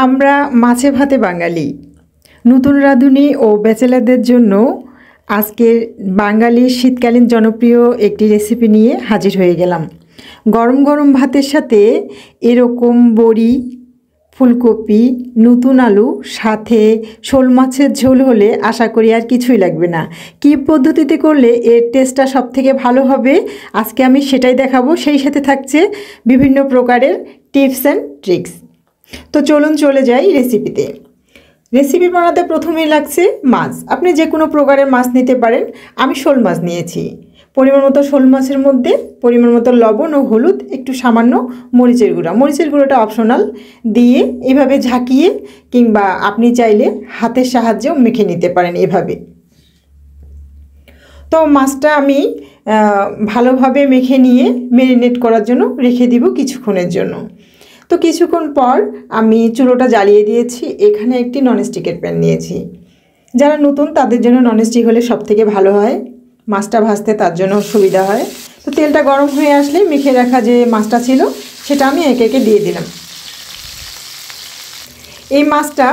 আমরা মাছে ভাতে বাঙালি। নতুন রাঁধুনি ও ব্যাচেলারদের জন্য আজকের বাঙালির শীতকালীন জনপ্রিয় একটি রেসিপি নিয়ে হাজির হয়ে গেলাম। গরম গরম ভাতের সাথে এরকম বড়ি, ফুলকপি, নতুন আলু, সাথে শোল মাছের ঝোল হলে আশা করি আর কিছুই লাগবে না। কী পদ্ধতিতে করলে এর টেস্টটা সবথেকে ভালো হবে আজকে আমি সেটাই দেখাবো। সেই সাথে থাকছে বিভিন্ন প্রকারের টিপস অ্যান্ড ট্রিক্স। তো চলুন চলে যাই রেসিপিতে। রেসিপি বানাতে প্রথমেই লাগছে মাছ। আপনি যে কোনো প্রকারের মাছ নিতে পারেন। আমি শোল মাছ নিয়েছি। পরিমাণ মতো শোল মাছের মধ্যে পরিমাণ মতো লবণ ও হলুদ, একটু সামান্য মরিচের গুঁড়া। মরিচের গুঁড়োটা অপশনাল, দিয়ে এভাবে ঝাঁকিয়ে কিংবা আপনি চাইলে হাতের সাহায্যেও মেখে নিতে পারেন এভাবে। তো মাছটা আমি ভালোভাবে মেখে নিয়ে ম্যারিনেট করার জন্য রেখে দিব কিছুক্ষণের জন্য। তো কিছুক্ষণ পর আমি চুলোটা জ্বালিয়ে দিয়েছি। এখানে একটি ননস্টিকের প্যান নিয়েছি। যারা নতুন তাদের জন্য ননস্টিক হলে সবথেকে ভালো হয়, মাছটা ভাজতে তার জন্য সুবিধা হয়। তো তেলটা গরম হয়ে আসলে মেখে রাখা যে মাছটা ছিল সেটা আমি একে একে দিয়ে দিলাম। এই মাছটা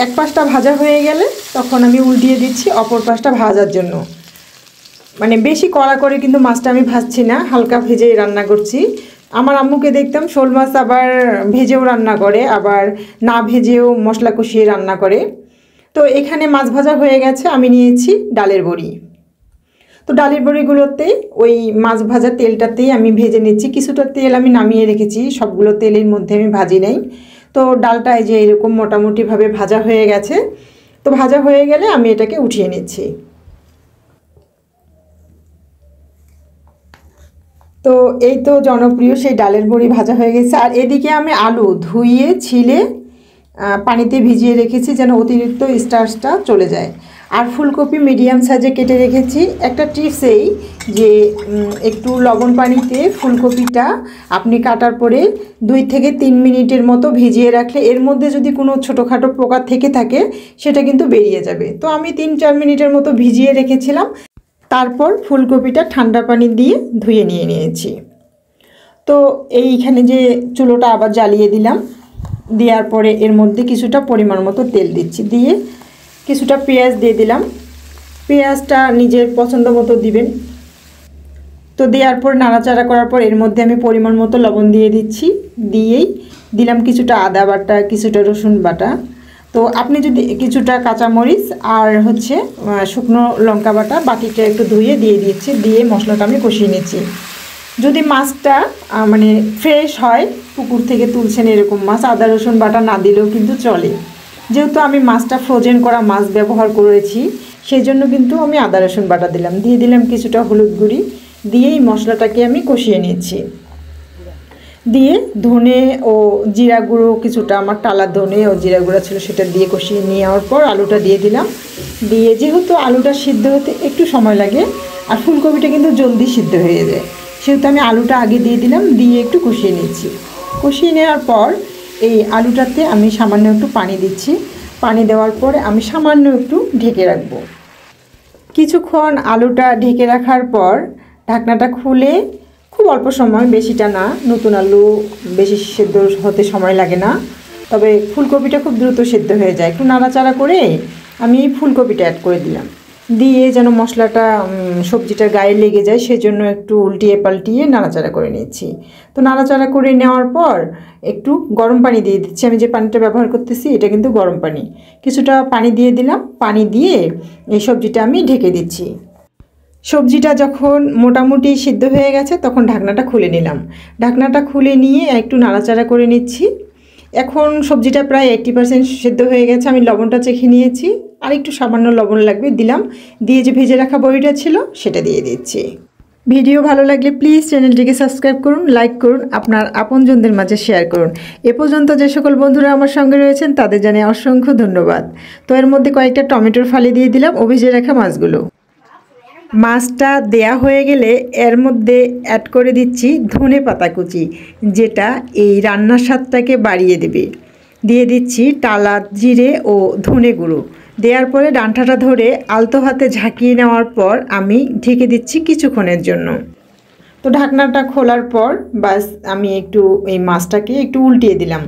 এক পাশটা ভাজা হয়ে গেলে তখন আমি উল্টিয়ে দিচ্ছি অপর পাশটা ভাজার জন্য। মানে বেশি কড়া করে কিন্তু মাছটা আমি ভাজছি না, হালকা ভেজে রান্না করছি। আমার আম্মুকে দেখতাম শোল মাছ আবার ভেজেও রান্না করে, আবার না ভেজেও মশলা কষিয়ে রান্না করে। তো এখানে মাছ ভাজা হয়ে গেছে, আমি নিয়েছি ডালের বড়ি। তো ডালের বড়িগুলোতে ওই মাছ ভাজা তেলটাতেই আমি ভেজে নিচ্ছি। কিছুটা তেল আমি নামিয়ে রেখেছি, সবগুলো তেলের মধ্যে আমি ভাজি নাই। তো ডালটা এই যে এরকম মোটামুটিভাবে ভাজা হয়ে গেছে। তো ভাজা হয়ে গেলে আমি এটাকে উঠিয়ে নিচ্ছি। তো এই তো জনপ্রিয় সেই ডালের বড়ি ভাজা হয়ে গেছে। আর এদিকে আমি আলু ধুইয়ে ছিলে পানিতে ভিজিয়ে রেখেছি যেন অতিরিক্ত স্টার্চটা চলে যায়। আর ফুলকপি মিডিয়াম সাইজে কেটে রেখেছি। একটা টিপস এই যে একটু লবণ পানিতে ফুলকপিটা আপনি কাটার পরে 2 থেকে 3 মিনিটের মতো ভিজিয়ে রাখলে এর মধ্যে যদি কোনো ছোটোখাটো পোকা থেকে থাকে সেটা কিন্তু বেরিয়ে যাবে। তো আমি 3-4 মিনিটের মতো ভিজিয়ে রেখেছিলাম। তারপর ফুলকপিটা ঠান্ডা পানি দিয়ে ধুয়ে নিয়েছি। তো এইখানে যে চুলোটা আবার জ্বালিয়ে দিলাম। দেওয়ার পরে এর মধ্যে কিছুটা পরিমাণ মতো তেল দিচ্ছি, দিয়ে কিছুটা পেঁয়াজ দিয়ে দিলাম। পেঁয়াজটা নিজের পছন্দ মতো দিবেন। তো দেওয়ার পর নাড়াচাড়া করার পর এর মধ্যে আমি পরিমাণ মতো লবণ দিয়ে দিচ্ছি। দিয়েই দিলাম কিছুটা আদা বাটা, কিছুটা রসুন বাটা। তো আপনি যদি কিছুটা কাঁচামরিচ আর শুকনো লঙ্কা বাটা, বাটিটা একটু ধুয়ে দিয়ে দিচ্ছি। দিয়ে মশলাটা আমি কষিয়ে নিচ্ছি। যদি মাছটা মানে ফ্রেশ হয়, পুকুর থেকে তুলছেন এরকম মাছ, আদা রসুন বাটা না দিলেও কিন্তু চলে। যেহেতু আমি মাছটা ফ্রোজেন করা মাছ ব্যবহার করেছি সেই জন্য কিন্তু আমি আদা রসুন বাটা দিলাম। দিয়ে দিলাম কিছুটা হলুদ গুঁড়ি। দিয়েই মশলাটাকে আমি কষিয়ে নিচ্ছি। দিয়ে ধনে ও জিরা গুঁড়ো কিছুটা, আমার টালা ধনে ও জিরা গুঁড়ো ছিল সেটা দিয়ে কষিয়ে নেওয়ার পর আলুটা দিয়ে দিলাম। দিয়ে যেহেতু আলুটা সিদ্ধ হতে একটু সময় লাগে আর ফুলকপিটা কিন্তু জলদি সিদ্ধ হয়ে যায়, সেহেতু আমি আলুটা আগে দিয়ে দিলাম। দিয়ে একটু কষিয়ে নিচ্ছি। কষিয়ে নেওয়ার পর এই আলুটাতে আমি সামান্য একটু পানি দিচ্ছি। পানি দেওয়ার পরে আমি সামান্য একটু ঢেকে রাখবো। কিছুক্ষণ আলুটা ঢেকে রাখার পর ঢাকনাটা খুলে খুব অল্প সময়, বেশিটা না, নতুন আলু বেশি সেদ্ধ হতে সময় লাগে না, তবে ফুলকপিটা খুব দ্রুত সেদ্ধ হয়ে যায়। একটু নাড়াচাড়া করে আমি ফুলকপিটা অ্যাড করে দিলাম। দিয়ে যেন মশলাটা সবজিটার গায়ে লেগে যায় সেজন্য একটু উল্টিয়ে পাল্টিয়ে নাড়াচাড়া করে নিচ্ছি। তো নাড়াচাড়া করে নেওয়ার পর একটু গরম পানি দিয়ে দিচ্ছি। আমি যে পানিটা ব্যবহার করতেছি এটা কিন্তু গরম পানি। কিছুটা পানি দিয়ে দিলাম। পানি দিয়ে এই সবজিটা আমি ঢেকে দিচ্ছি। সবজিটা যখন মোটামুটি সিদ্ধ হয়ে গেছে তখন ঢাকনাটা খুলে নিলাম। ঢাকনাটা খুলে নিয়ে একটু নাড়াচাড়া করে নিচ্ছি। এখন সবজিটা প্রায় 80% সিদ্ধ হয়ে গেছে। আমি লবণটা চেখে নিয়েছি, আর একটু সামান্য লবণ লাগবে, দিলাম। দিয়ে যে ভেজে রাখা বড়িটা ছিল সেটা দিয়ে দিচ্ছি। ভিডিও ভালো লাগলে প্লিজ চ্যানেলটিকে সাবস্ক্রাইব করুন, লাইক করুন, আপনার আপনজনদের মাঝে শেয়ার করুন। এ পর্যন্ত যে সকল বন্ধুরা আমার সঙ্গে রয়েছেন তাদের জানাই অসংখ্য ধন্যবাদ। তো এর মধ্যে কয়েকটা টমেটোর ফালি দিয়ে দিলাম ও ভেজে রাখা মাছগুলো। মাছটা দেয়া হয়ে গেলে এর মধ্যে অ্যাড করে দিচ্ছি ধনে পাতা কুচি, যেটা এই রান্নার স্বাদটাকে বাড়িয়ে দেবে। দিয়ে দিচ্ছি টালা জিরে ও ধনে গুঁড়ো। দেওয়ার পরে ডাঁটাটা ধরে আলতো হাতে ঝাঁকিয়ে নেওয়ার পর আমি ঢেকে দিচ্ছি কিছুক্ষণের জন্য। তো ঢাকনাটা খোলার পর বাস আমি একটু এই মাছটাকে একটু উল্টিয়ে দিলাম।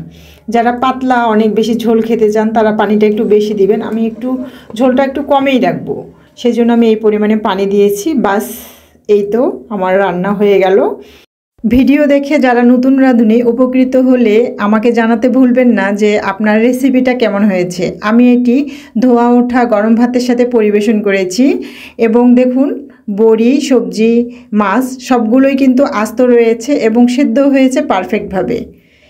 যারা পাতলা অনেক বেশি ঝোল খেতে চান তারা পানিটা একটু বেশি দিবেন, আমি একটু ঝোলটা একটু কমেই রাখবো, সেই জন্য আমি এই পরিমাণে পানি দিয়েছি। বাস এই তো আমার রান্না হয়ে গেল। ভিডিও দেখে যারা নতুন রাঁধুনি উপকৃত হলে আমাকে জানাতে ভুলবেন না যে আপনার রেসিপিটা কেমন হয়েছে। আমি এটি ধোয়া ওঠা গরম ভাতের সাথে পরিবেশন করেছি এবং দেখুন বড়ি, সবজি, মাছ সবগুলোই কিন্তু আস্ত রয়েছে এবং সিদ্ধ হয়েছে পারফেক্টভাবে।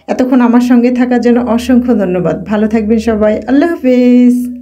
এতক্ষণ আমার সঙ্গে থাকার জন্য অসংখ্য ধন্যবাদ। ভালো থাকবেন সবাই। আল্লাহ হাফেজ।